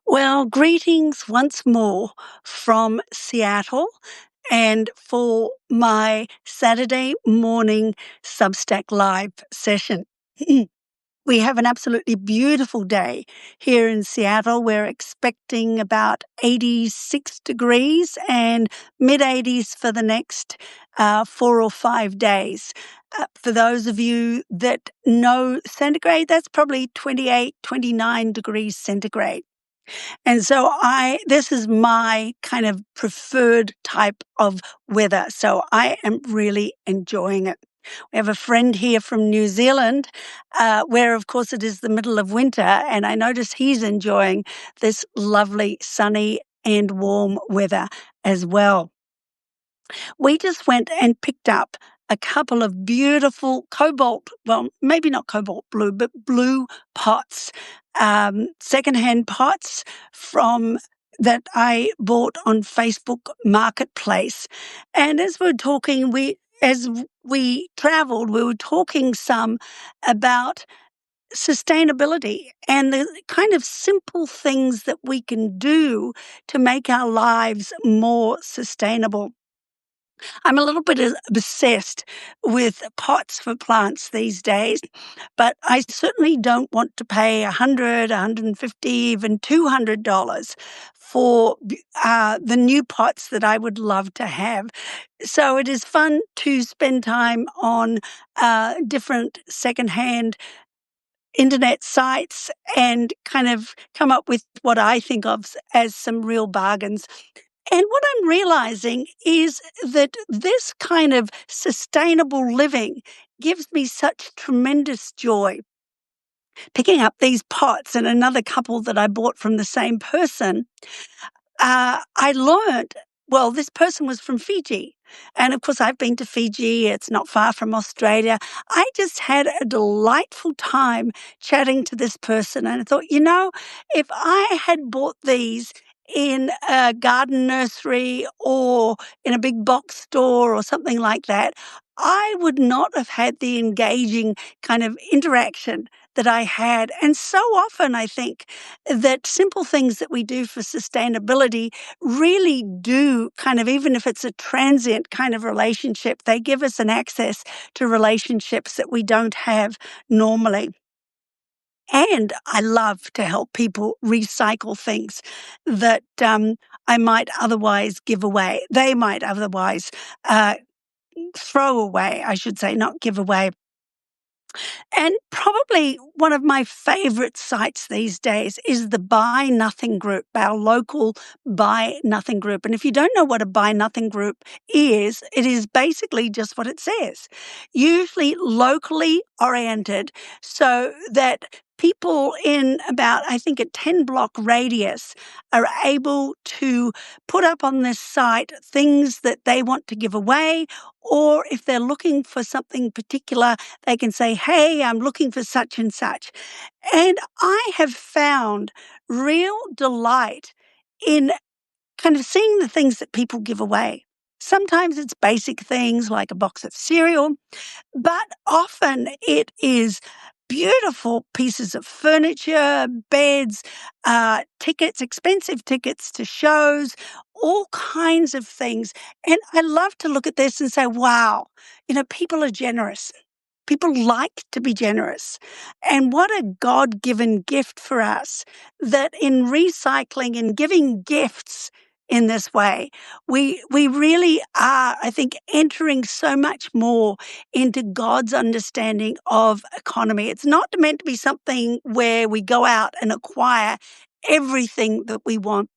Well, greetings once more from Seattle and for my Saturday morning Substack Live session. We have an absolutely beautiful day here in Seattle. We're expecting about 86 degrees and mid 80s for the next 4 or 5 days. For those of you that know centigrade, that's probably 28, 29 degrees centigrade. And so this is my kind of preferred type of weather. So I am really enjoying it. We have a friend here from New Zealand, where of course it is the middle of winter, and I notice he's enjoying this lovely sunny and warm weather as well. We just went and picked up a couple of beautiful cobalt, well, maybe not cobalt blue, but blue pots, secondhand pots from that I bought on Facebook Marketplace. And as as we traveled, we were talking some about sustainability and the kind of simple things that we can do to make our lives more sustainable. I'm a little bit obsessed with pots for plants these days, but I certainly don't want to pay $100, $150, even $200 for the new pots that I would love to have. So it is fun to spend time on different secondhand internet sites and kind of come up with what I think of as some real bargains. And what I'm realizing is that this kind of sustainable living gives me such tremendous joy. Picking up these pots and another couple that I bought from the same person, I learned, well, this person was from Fiji. And of course, I've been to Fiji. It's not far from Australia. I just had a delightful time chatting to this person. And I thought, if I had bought these in a garden nursery or in a big box store or something like that, I would not have had the engaging kind of interaction that I had. And so often I think that simple things that we do for sustainability really do kind of, even if it's a transient kind of relationship, they give us an access to relationships that we don't have normally. And I love to help people recycle things that I might otherwise give away. They might otherwise throw away, I should say, not give away. And probably one of my favorite sites these days is the Buy Nothing group, our local Buy Nothing group. And if you don't know what a Buy Nothing group is, it is basically just what it says, usually locally oriented, so that people in about, I think, a 10-block radius are able to put up on this site things that they want to give away, or if they're looking for something particular, they can say, hey, I'm looking for such and such. And I have found real delight in kind of seeing the things that people give away. Sometimes it's basic things like a box of cereal, but often it is beautiful pieces of furniture, beds, tickets, expensive tickets to shows, all kinds of things. And I love to look at this and say, wow, people are generous. People like to be generous. And what a God-given gift for us that in recycling and giving gifts in this way, we really are, I think, entering so much more into God's understanding of economy. It's not meant to be something where we go out and acquire everything that we want.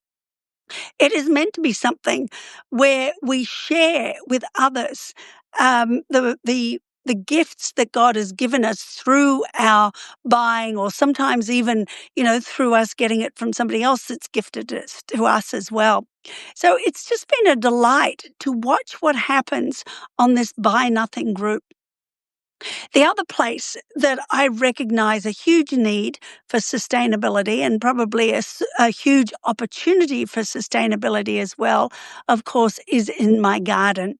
It is meant to be something where we share with others the gifts that God has given us through our buying, or sometimes even, through us getting it from somebody else that's gifted it to us as well. So it's just been a delight to watch what happens on this Buy Nothing group. The other place that I recognize a huge need for sustainability, and probably a huge opportunity for sustainability as well, of course, is in my garden.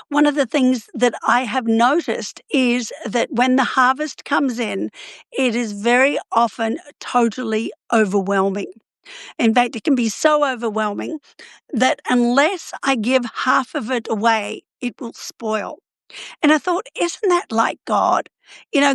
One of the things that I have noticed is that when the harvest comes in, it is very often totally overwhelming. In fact, it can be so overwhelming that unless I give half of it away, it will spoil. And I thought, isn't that like God?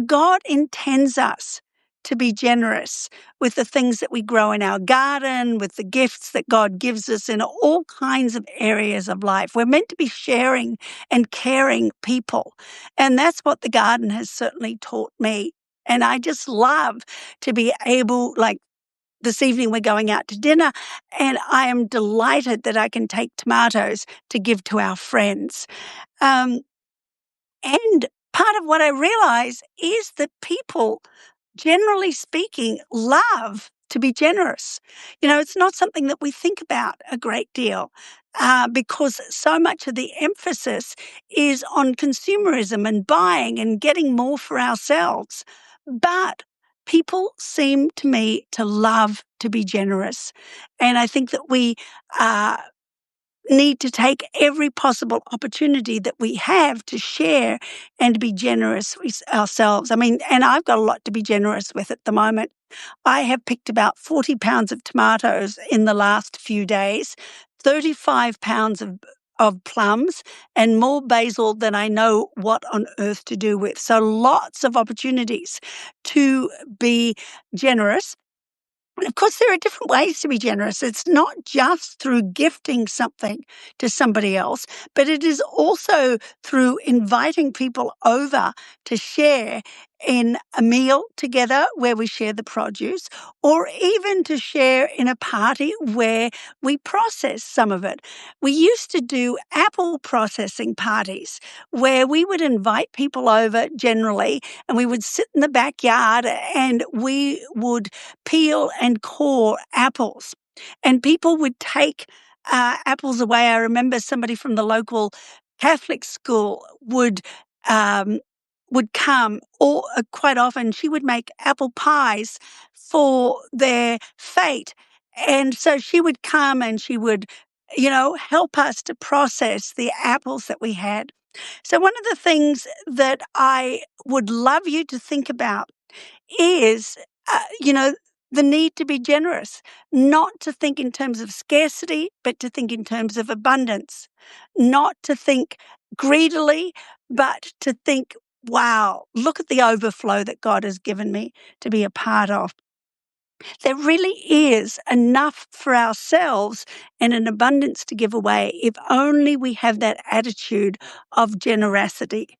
God intends us to be generous with the things that we grow in our garden, with the gifts that God gives us in all kinds of areas of life. We're meant to be sharing and caring people. And that's what the garden has certainly taught me. And I just love to be able, like, this evening we're going out to dinner, and I am delighted that I can take tomatoes to give to our friends. Um, and part of what I realize is that people, generally speaking, love to be generous. It's not something that we think about a great deal because so much of the emphasis is on consumerism and buying and getting more for ourselves. But people seem to me to love to be generous. And I think that we need to take every possible opportunity that we have to share and to be generous with ourselves. I mean, and I've got a lot to be generous with at the moment. I have picked about 40 pounds of tomatoes in the last few days, 35 pounds of plums, and more basil than I know what on earth to do with. So lots of opportunities to be generous. And of course, there are different ways to be generous. It's not just through gifting something to somebody else, but it is also through inviting people over to share in a meal together where we share the produce, or even to share in a party where we process some of it. We used to do apple processing parties where we would invite people over generally, and we would sit in the backyard and we would peel and core apples. And people would take apples away. I remember somebody from the local Catholic school would come, or quite often she would make apple pies for their fete. And so she would come and she would, help us to process the apples that we had. So one of the things that I would love you to think about is, the need to be generous, not to think in terms of scarcity, but to think in terms of abundance, not to think greedily, but to think, wow, look at the overflow that God has given me to be a part of. There really is enough for ourselves and an abundance to give away if only we have that attitude of generosity.